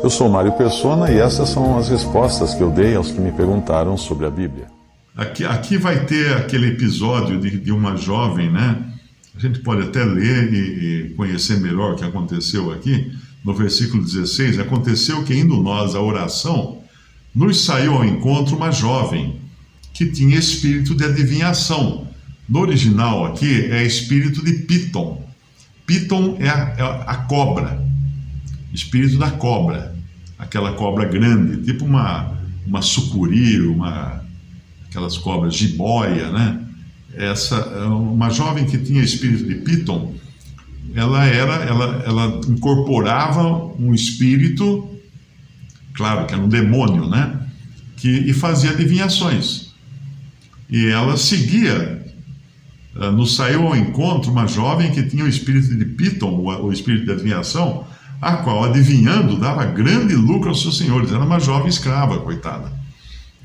Eu sou Mário Persona e essas são as respostas que eu dei aos que me perguntaram sobre a Bíblia. Aqui vai ter aquele episódio de uma jovem, né? A gente pode até ler e conhecer melhor o que aconteceu aqui. No versículo 16, aconteceu que indo nós à oração, nos saiu ao encontro uma jovem que tinha espírito de adivinhação. No original aqui é espírito de Piton. Piton é a cobra, espírito da cobra, aquela cobra grande, tipo uma sucuri, aquelas cobras jiboia, né? Uma jovem que tinha espírito de Piton, ela incorporava um espírito, claro que era um demônio, né? E fazia adivinhações. E ela seguia, nos saiu ao encontro uma jovem que tinha o espírito de Piton, o espírito de adivinhação, a qual, adivinhando, dava grande lucro aos seus senhores. Era uma jovem escrava, coitada.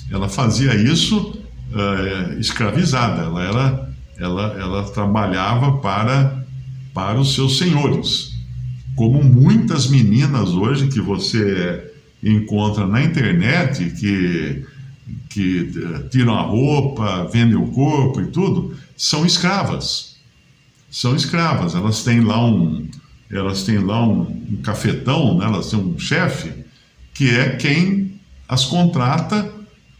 Ela fazia isso escravizada. Ela trabalhava para os seus senhores. Como muitas meninas hoje que você encontra na internet, que tiram a roupa, vendem o corpo e tudo, são escravas. São escravas. Elas têm lá um cafetão, né? Elas têm um chefe, que é quem as contrata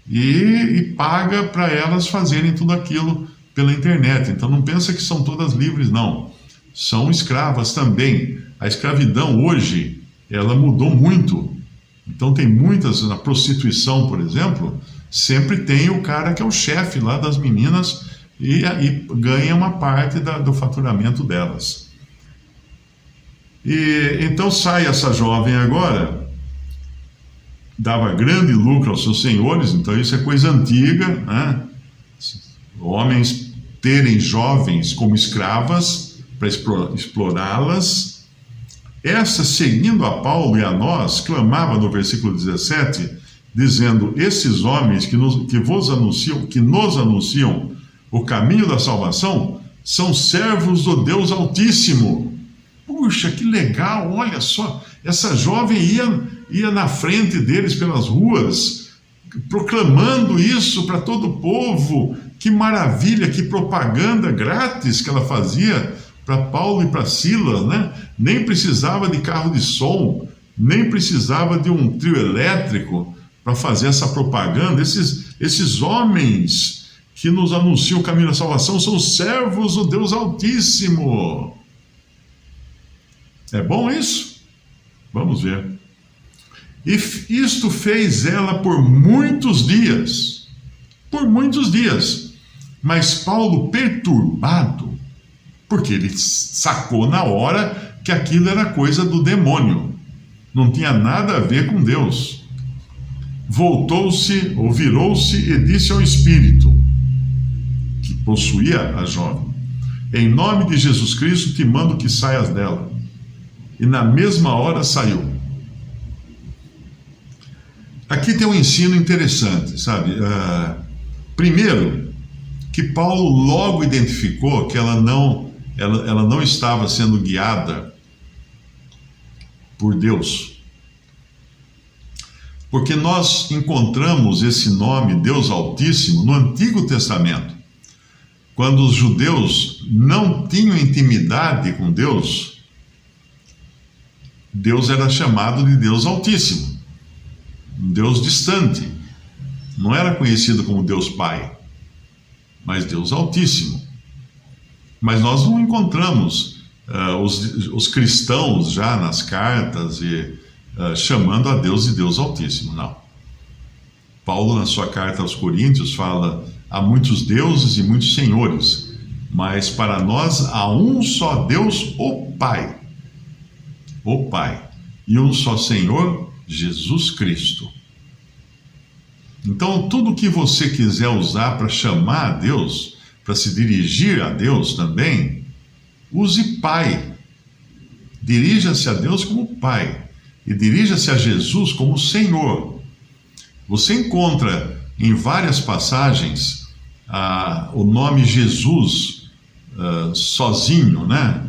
e paga para elas fazerem tudo aquilo pela internet. Então não pensa que são todas livres, não. São escravas também. A escravidão hoje, ela mudou muito. Então tem muitas, na prostituição, por exemplo, sempre tem o cara que é o chefe lá das meninas e ganha uma parte do faturamento delas. E então sai essa jovem agora, dava grande lucro aos seus senhores, então isso é coisa antiga, né? Homens terem jovens como escravas para explorá-las. Essa, seguindo a Paulo e a nós, clamava no versículo 17, dizendo: esses homens que nos anunciam o caminho da salvação são servos do Deus Altíssimo. Puxa, que legal, olha só, essa jovem ia na frente deles pelas ruas, proclamando isso para todo o povo. Que maravilha, que propaganda grátis que ela fazia para Paulo e para Silas, né? Nem precisava de carro de som, nem precisava de um trio elétrico para fazer essa propaganda. Esses homens que nos anunciam o caminho da salvação são servos do Deus Altíssimo. É bom isso? Vamos ver. E isto fez ela por muitos dias. Por muitos dias. Mas Paulo, perturbado, porque ele sacou na hora que aquilo era coisa do demônio. Não tinha nada a ver com Deus. Voltou-se, ou virou-se e disse ao espírito, que possuía a jovem: em nome de Jesus Cristo te mando que saias dela. E na mesma hora saiu. Aqui tem um ensino interessante, sabe? Primeiro, que Paulo logo identificou que ela não estava sendo guiada por Deus. Porque nós encontramos esse nome, Deus Altíssimo, no Antigo Testamento. Quando os judeus não tinham intimidade com Deus, Deus era chamado de Deus Altíssimo, um Deus distante. Não era conhecido como Deus Pai, mas Deus Altíssimo. Mas nós não encontramos os cristãos já nas cartas chamando a Deus de Deus Altíssimo, não. Paulo, na sua carta aos Coríntios, fala: há muitos deuses e muitos senhores, mas para nós há um só Deus, o Pai, e um só Senhor, Jesus Cristo. Então, tudo que você quiser usar para chamar a Deus, para se dirigir a Deus também, use Pai. Dirija-se a Deus como Pai e dirija-se a Jesus como Senhor. Você encontra em várias passagens o nome Jesus sozinho, né?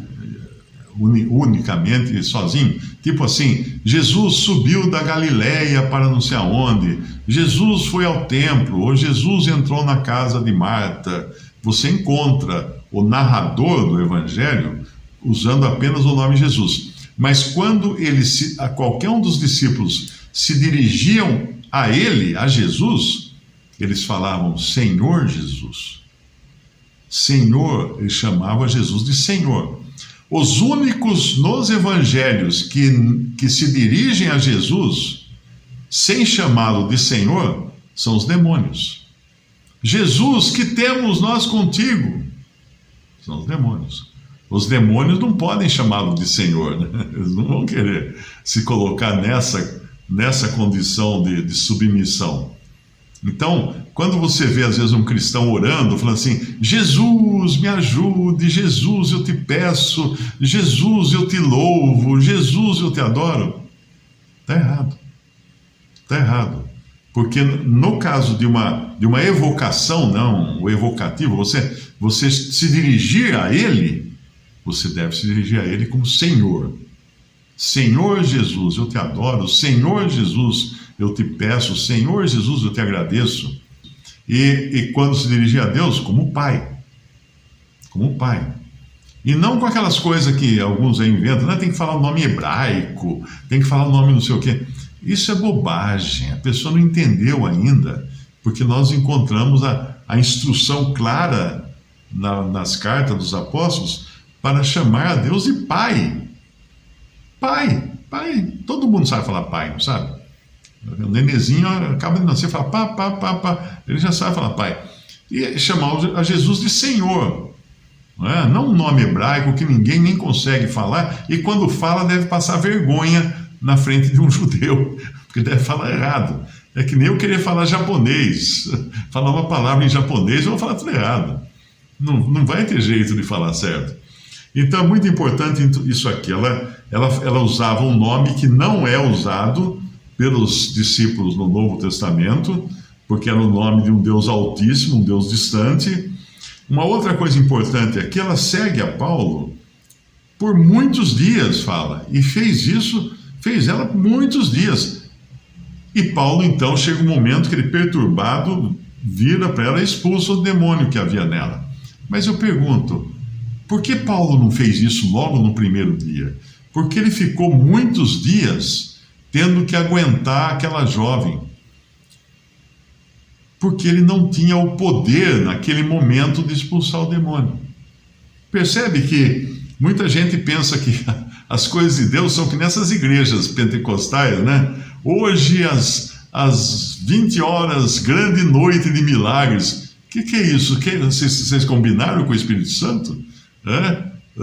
unicamente sozinho. Tipo assim, Jesus subiu da Galileia para não sei aonde, Jesus foi ao templo, ou Jesus entrou na casa de Marta. Você encontra o narrador do Evangelho usando apenas o nome Jesus. Mas quando a qualquer um dos discípulos se dirigiam a ele, a Jesus, eles falavam Senhor Jesus. Senhor, ele chamava Jesus de Senhor. Os únicos nos evangelhos que se dirigem a Jesus sem chamá-lo de Senhor são os demônios. Jesus, que temos nós contigo? São os demônios. Os demônios não podem chamá-lo de Senhor, né? Eles não vão querer se colocar nessa condição de submissão. Então, quando você vê às vezes um cristão orando, falando assim, Jesus, me ajude, Jesus, eu te peço, Jesus, eu te louvo, Jesus, eu te adoro, está errado. Está errado. Porque no caso de uma evocação, não, o evocativo, você se dirigir a Ele, você deve se dirigir a Ele como Senhor. Senhor Jesus, eu te adoro. Senhor Jesus, eu te peço. Senhor Jesus, eu te agradeço. E quando se dirigir a Deus, como Pai. Como Pai. E não com aquelas coisas que alguns aí inventam, né? Tem que falar o nome hebraico, tem que falar o nome não sei o quê. Isso é bobagem. A pessoa não entendeu ainda, porque nós encontramos a instrução clara nas cartas dos apóstolos para chamar a Deus de Pai. Pai, pai, todo mundo sabe falar pai, não sabe? O nenezinho acaba de nascer e fala pá, ele já sabe falar pai. E chamar a Jesus de Senhor, não um nome hebraico que ninguém nem consegue falar, e quando fala deve passar vergonha na frente de um judeu, porque deve falar errado. É que nem eu querer falar japonês, falar uma palavra em japonês, eu vou falar tudo errado. Não vai ter jeito de falar certo. Então é muito importante isso aqui. Ela usava um nome que não é usado pelos discípulos no Novo Testamento, porque era o nome de um Deus altíssimo, um Deus distante. Uma outra coisa importante é que ela segue a Paulo por muitos dias, fala, e fez ela por muitos dias. E Paulo, então, chega um momento que ele, perturbado, vira para ela e expulsa o demônio que havia nela. Mas eu pergunto, por que Paulo não fez isso logo no primeiro dia? Porque ele ficou muitos dias tendo que aguentar aquela jovem. Porque ele não tinha o poder naquele momento de expulsar o demônio. Percebe que muita gente pensa que as coisas de Deus são que nessas igrejas pentecostais, né? Hoje, às 20 horas, grande noite de milagres. O que é isso? Vocês combinaram com o Espírito Santo?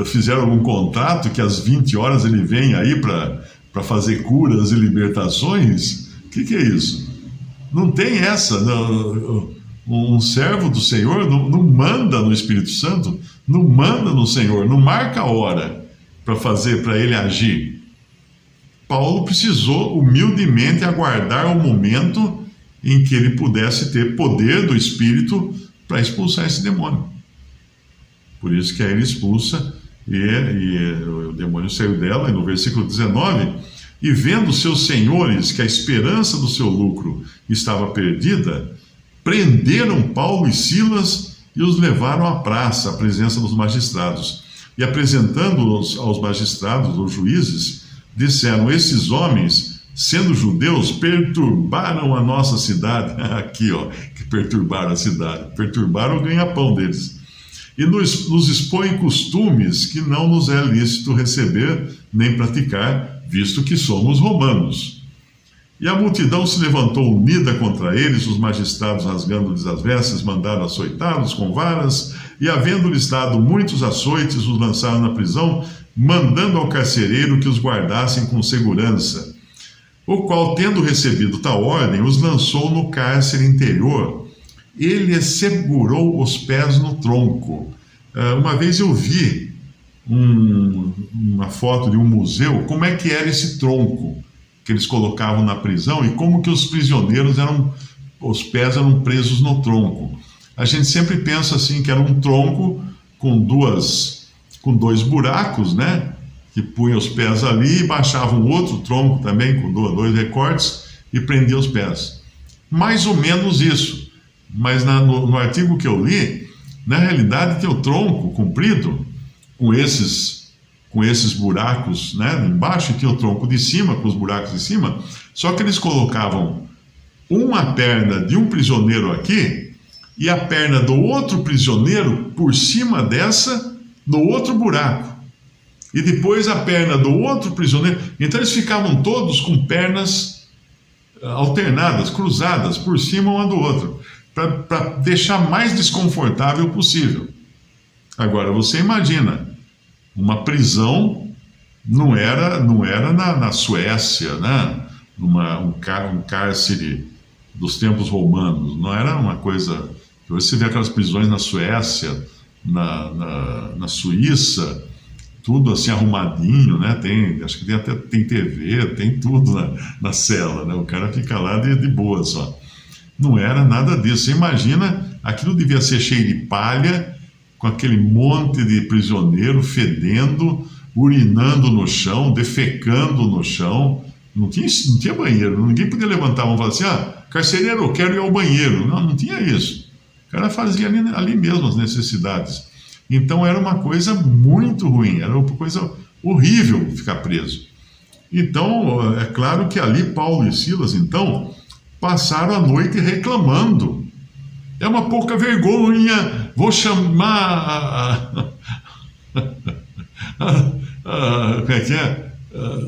Fizeram algum contrato que às 20 horas ele vem aí para fazer curas e libertações? O que é isso? Não tem essa. Um servo do Senhor não manda no Espírito Santo, não manda no Senhor, não marca a hora para ele agir. Paulo precisou humildemente aguardar o momento em que ele pudesse ter poder do Espírito para expulsar esse demônio. Por isso que aí ele expulsa e o demônio saiu dela, e no versículo 19, e vendo seus senhores que a esperança do seu lucro estava perdida, prenderam Paulo e Silas e os levaram à praça, à presença dos magistrados. E apresentando-os aos magistrados, os juízes, disseram, esses homens, sendo judeus, perturbaram a nossa cidade. Aqui, que perturbaram a cidade. Perturbaram o ganha-pão deles. E nos expõem costumes que não nos é lícito receber nem praticar, visto que somos romanos. E a multidão se levantou unida contra eles, os magistrados, rasgando-lhes as vestes, mandaram açoitá-los com varas, e havendo-lhes dado muitos açoites, os lançaram na prisão, mandando ao carcereiro que os guardassem com segurança. O qual, tendo recebido tal ordem, os lançou no cárcere interior. Ele segurou os pés no tronco. Uma vez eu vi uma foto de um museu, como é que era esse tronco que eles colocavam na prisão e como que os prisioneiros os pés eram presos no tronco. A gente sempre pensa assim, que era um tronco com dois buracos, né? que punha os pés ali e baixava um outro tronco também, com dois recortes, e prendia os pés. Mais ou menos isso. Mas no artigo que eu li, na realidade tinha o tronco comprido, com esses buracos, né, embaixo, e tinha o tronco de cima, com os buracos de cima, só que eles colocavam uma perna de um prisioneiro aqui e a perna do outro prisioneiro por cima dessa, no outro buraco. E depois a perna do outro prisioneiro. Então eles ficavam todos com pernas alternadas, cruzadas, por cima uma do outro, para deixar mais desconfortável possível. Agora, você imagina, uma prisão não era na Suécia, né? Um cárcere dos tempos romanos, não era uma coisa... Hoje você vê aquelas prisões na Suécia, na Suíça, tudo assim arrumadinho, né? Acho que tem TV, tem tudo na cela, né? O cara fica lá de boa só. Não era nada disso. Você imagina, aquilo devia ser cheio de palha, com aquele monte de prisioneiro fedendo, urinando no chão, defecando no chão. Não tinha banheiro, ninguém podia levantar a mão e falar assim, carcereiro, eu quero ir ao banheiro. Não tinha isso. O cara fazia ali mesmo as necessidades. Então era uma coisa muito ruim, era uma coisa horrível ficar preso. Então, é claro que ali Paulo e Silas, então, passaram a noite reclamando. É uma pouca vergonha, vou chamar como é que é?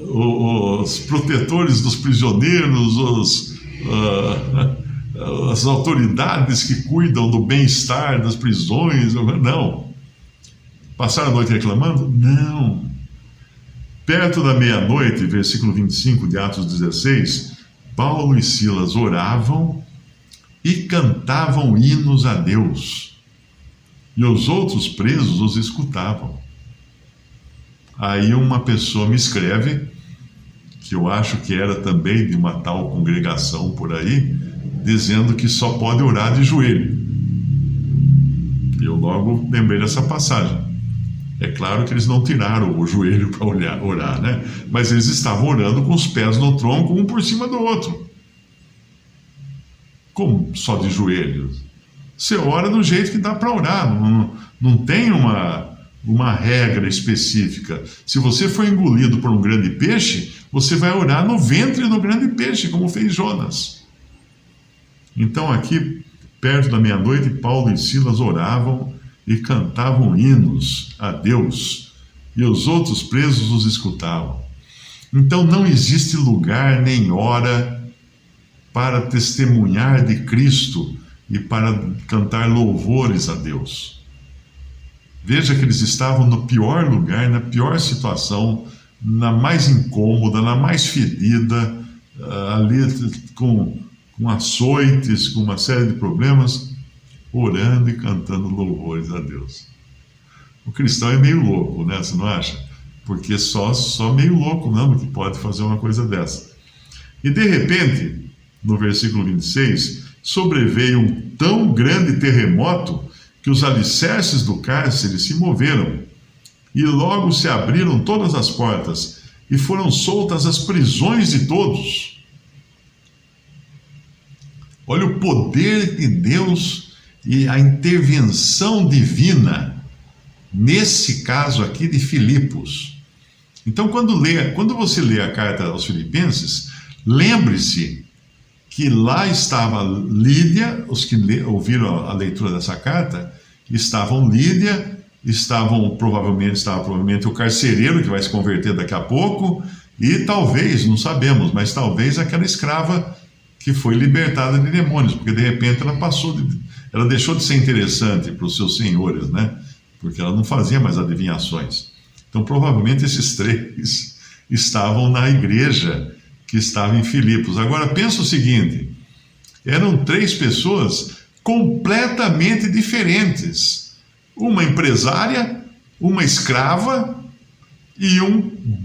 Os protetores dos prisioneiros, as autoridades que cuidam do bem-estar das prisões. Não. Passaram a noite reclamando? Não. Perto da meia-noite, versículo 25 de Atos 16, Paulo e Silas oravam e cantavam hinos a Deus, e os outros presos os escutavam. Aí uma pessoa me escreve, que eu acho que era também de uma tal congregação por aí, dizendo que só pode orar de joelho. E eu logo lembrei dessa passagem. É claro que eles não tiraram o joelho para orar, né? Mas eles estavam orando com os pés no tronco, um por cima do outro. Como só de joelhos? Você ora do jeito que dá para orar, não tem uma regra específica. Se você for engolido por um grande peixe, você vai orar no ventre do grande peixe, como fez Jonas. Então aqui, perto da meia-noite, Paulo e Silas oravam e cantavam hinos a Deus, e os outros presos os escutavam. Então não existe lugar nem hora para testemunhar de Cristo e para cantar louvores a Deus. Veja que eles estavam no pior lugar, na pior situação, na mais incômoda, na mais fedida, ali com açoites, com uma série de problemas, orando e cantando louvores a Deus. O cristão é meio louco, né? Você não acha? Porque só meio louco não que pode fazer uma coisa dessa. E de repente, no versículo 26, sobreveio um tão grande terremoto que os alicerces do cárcere se moveram, e logo se abriram todas as portas, e foram soltas as prisões de todos. Olha o poder de Deus e a intervenção divina nesse caso aqui de Filipos. Então, quando você lê a carta aos Filipenses, lembre-se que lá estava Lídia, os que ouviram a leitura dessa carta, estavam Lídia, estava provavelmente o carcereiro, que vai se converter daqui a pouco, e talvez, não sabemos, mas talvez aquela escrava que foi libertada de demônios, porque de repente ela deixou de ser interessante para os seus senhores, né? Porque ela não fazia mais adivinhações. Então, provavelmente esses três estavam na igreja que estava em Filipos. Agora, pensa o seguinte, eram 3 pessoas completamente diferentes. Uma empresária, uma escrava e um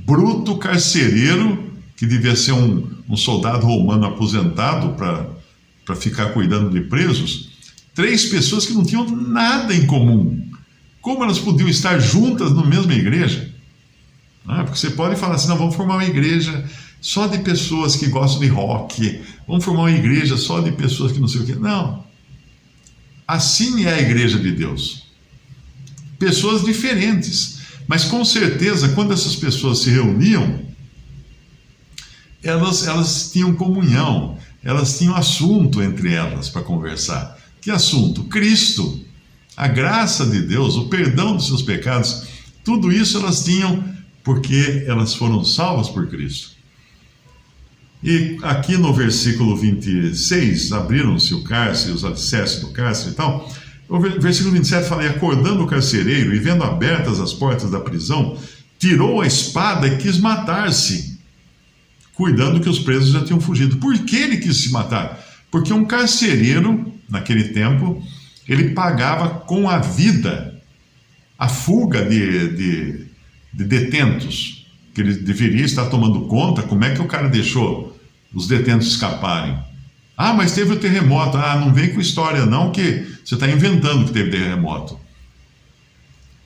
bruto carcereiro, que devia ser um soldado romano aposentado para ficar cuidando de presos. 3 pessoas que não tinham nada em comum. Como elas podiam estar juntas na mesma igreja? Porque você pode falar assim, não, vamos formar uma igreja só de pessoas que gostam de rock, vamos formar uma igreja só de pessoas que não sei o quê. Não. Assim é a igreja de Deus. Pessoas diferentes. Mas com certeza, quando essas pessoas se reuniam, elas tinham comunhão, elas tinham assunto entre elas para conversar. Que assunto? Cristo, a graça de Deus, o perdão dos seus pecados, tudo isso elas tinham porque elas foram salvas por Cristo. E aqui no versículo 26, abriram-se o cárcere, os alicerces do cárcere e tal. O versículo 27 fala, e acordando o carcereiro, e vendo abertas as portas da prisão, tirou a espada e quis matar-se, cuidando que os presos já tinham fugido. Por que ele quis se matar? Porque um carcereiro, naquele tempo, ele pagava com a vida a fuga de detentos, que ele deveria estar tomando conta. Como é que o cara deixou os detentos escaparem? Mas teve o terremoto. Não vem com história não, que você está inventando que teve terremoto.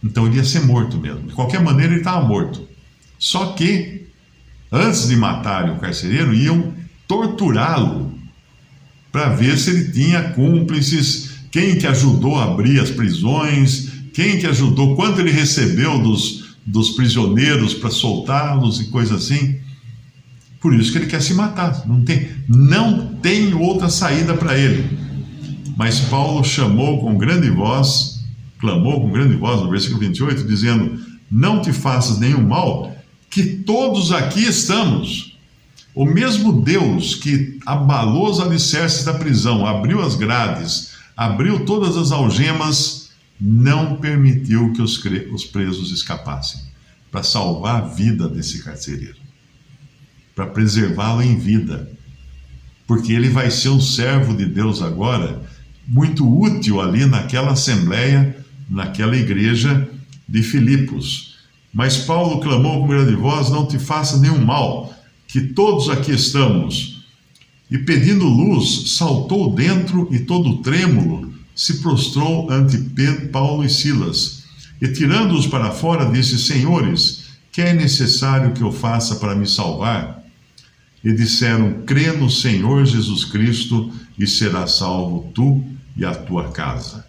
Então ele ia ser morto mesmo. De qualquer maneira ele estava morto. Só que, antes de matarem o carcereiro, iam torturá-lo para ver se ele tinha cúmplices, quem que ajudou a abrir as prisões, quem que ajudou, quanto ele recebeu dos prisioneiros para soltá-los e coisa assim. Por isso que ele quer se matar. Não tem outra saída para ele. Mas Paulo clamou com grande voz, no versículo 28, dizendo, não te faças nenhum mal, que todos aqui estamos. O mesmo Deus que abalou os alicerces da prisão, abriu as grades, abriu todas as algemas, não permitiu que os presos escapassem, para salvar a vida desse carcereiro, para preservá-lo em vida, porque ele vai ser um servo de Deus agora, muito útil ali naquela assembleia, naquela igreja de Filipos. Mas Paulo clamou com grande voz, não te faça nenhum mal, que todos aqui estamos. E pedindo luz, saltou dentro e todo trêmulo se prostrou ante Paulo e Silas. E tirando-os para fora, disse, senhores, que é necessário que eu faça para me salvar? E disseram, crê no Senhor Jesus Cristo e serás salvo tu e a tua casa.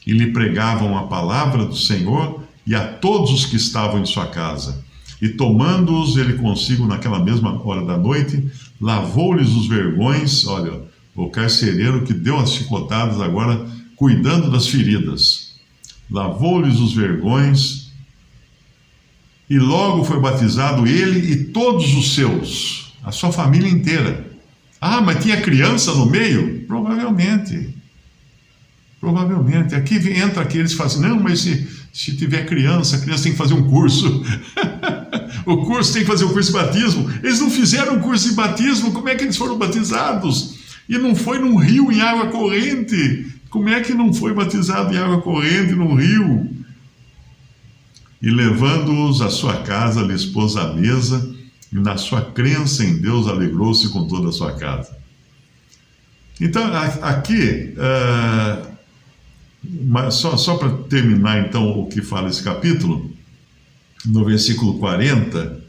E lhe pregavam a palavra do Senhor e a todos os que estavam em sua casa. E tomando-os ele consigo naquela mesma hora da noite, lavou-lhes os vergões. Olha, o carcereiro que deu as chicotadas agora, cuidando das feridas. Lavou-lhes os vergões e logo foi batizado ele e todos os seus, a sua família inteira. Mas tinha criança no meio? Provavelmente. Aqui entra aqueles que falam assim, não, mas se tiver criança, a criança tem que fazer um curso. O curso tem que fazer o curso de batismo. Eles não fizeram o curso de batismo, como é que eles foram batizados? E não foi num rio em água corrente. Como é que não foi batizado em água corrente num rio? E levando-os à sua casa, lhes pôs à mesa, e na sua crença em Deus alegrou-se com toda a sua casa. Então, aqui, só para terminar então o que fala esse capítulo, no versículo 40,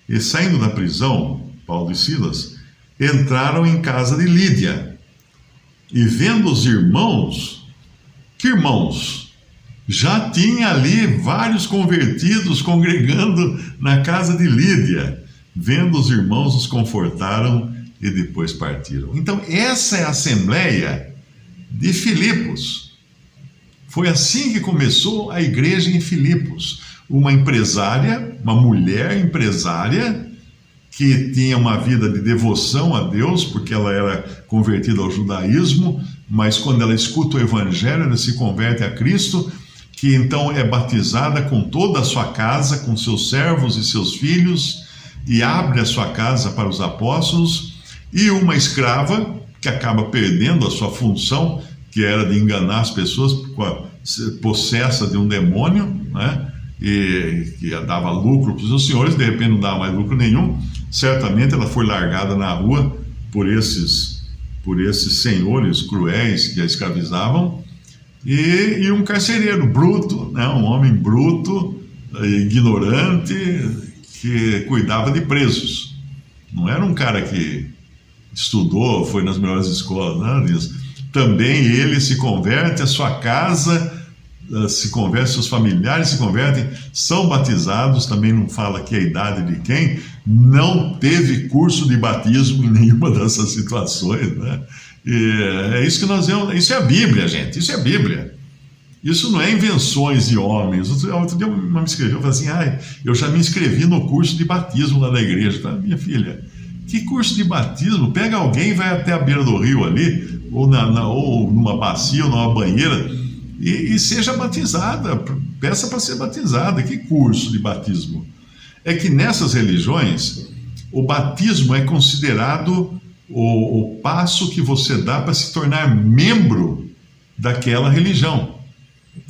e saindo da prisão, Paulo e Silas entraram em casa de Lídia, e vendo os irmãos, que irmãos? Já tinha ali vários convertidos congregando na casa de Lídia. Vendo os irmãos, os confortaram e depois partiram. Então, essa é a assembleia de Filipos. Foi assim que começou a igreja em Filipos. Uma empresária, uma mulher empresária, que tinha uma vida de devoção a Deus, porque ela era convertida ao judaísmo, mas quando ela escuta o evangelho, ela se converte a Cristo, que então é batizada com toda a sua casa, com seus servos e seus filhos, e abre a sua casa para os apóstolos, e uma escrava, que acaba perdendo a sua função, que era de enganar as pessoas, possessa de um demônio, né? E que dava lucro para os senhores, de repente não dava mais lucro nenhum. Certamente ela foi largada na rua por esses senhores cruéis que a escravizavam, e um carcereiro bruto, né? Um homem bruto, ignorante, que cuidava de presos. Não era um cara que estudou, foi nas melhores escolas, nada disso. Também ele se converte, a sua casa se converte, seus familiares se convertem, são batizados, também não fala aqui a idade de quem, não teve curso de batismo em nenhuma dessas situações, né? E é isso que nós vemos, isso é a Bíblia, gente, isso é a Bíblia. Isso não é invenções de homens. Outro dia uma me escreveu, eu falei assim, eu já me inscrevi no curso de batismo lá da igreja. Tá? Minha filha, que curso de batismo? Pega alguém e vai até a beira do rio ali, ou numa bacia, ou numa banheira, e seja batizada, peça para ser batizada. Que curso de batismo? É que nessas religiões, o batismo é considerado o passo que você dá para se tornar membro daquela religião.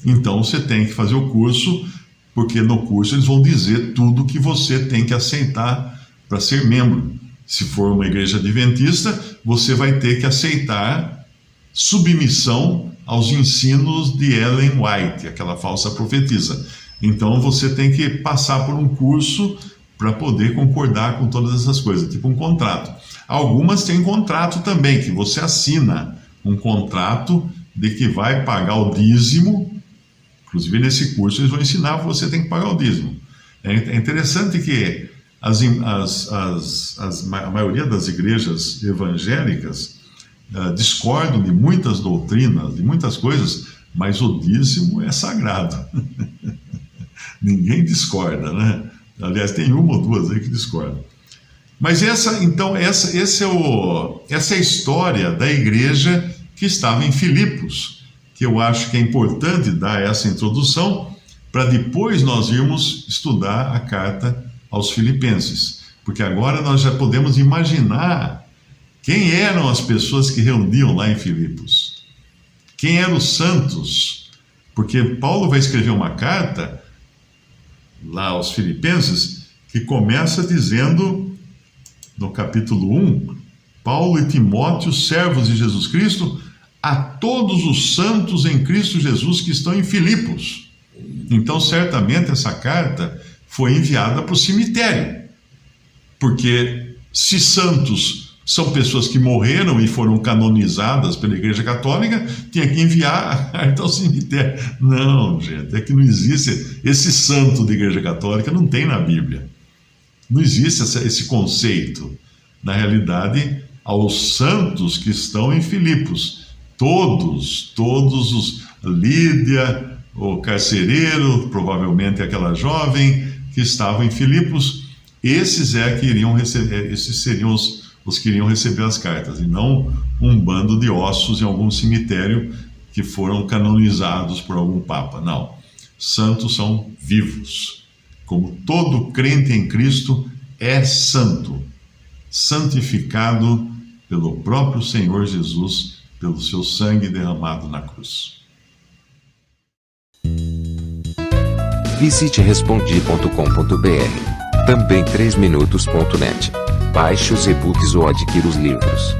Então você tem que fazer o curso, porque no curso eles vão dizer tudo que você tem que aceitar para ser membro. Se for uma igreja adventista, você vai ter que aceitar submissão aos ensinos de Ellen White, aquela falsa profetisa. Então você tem que passar por um curso para poder concordar com todas essas coisas, tipo um contrato. Algumas têm contrato também, que você assina um contrato de que vai pagar o dízimo. Inclusive nesse curso eles vão ensinar que você tem que pagar o dízimo. É interessante que a maioria das igrejas evangélicas discordam de muitas doutrinas, de muitas coisas, mas o dízimo é sagrado. Ninguém discorda, né? Aliás, tem uma ou duas aí que discordam. Mas essa é a história da igreja que estava em Filipos, que eu acho que é importante dar essa introdução para depois nós irmos estudar a carta aos Filipenses, porque agora nós já podemos imaginar quem eram as pessoas que reuniam lá em Filipos, quem eram os santos, porque Paulo vai escrever uma carta lá aos Filipenses que começa dizendo, no capítulo 1, Paulo e Timóteo, servos de Jesus Cristo, a todos os santos em Cristo Jesus que estão em Filipos. Então, certamente, essa carta foi enviada para o cemitério, porque se santos são pessoas que morreram e foram canonizadas pela Igreja Católica, tinha que enviar a carta ao cemitério. Não, gente, é que não existe esse santo da Igreja Católica, não tem na Bíblia. Não existe esse conceito. Na realidade, aos santos que estão em Filipos, todos os Lídia, o carcereiro, provavelmente aquela jovem que estava em Filipos, esses seriam os que iriam receber as cartas, e não um bando de ossos em algum cemitério que foram canonizados por algum papa. Não, santos são vivos, como todo crente em Cristo é santo, santificado pelo próprio Senhor Jesus, pelo seu sangue derramado na cruz. Visite respondi.com.br. Também 3minutos.net. Baixe os e-books ou adquira os livros.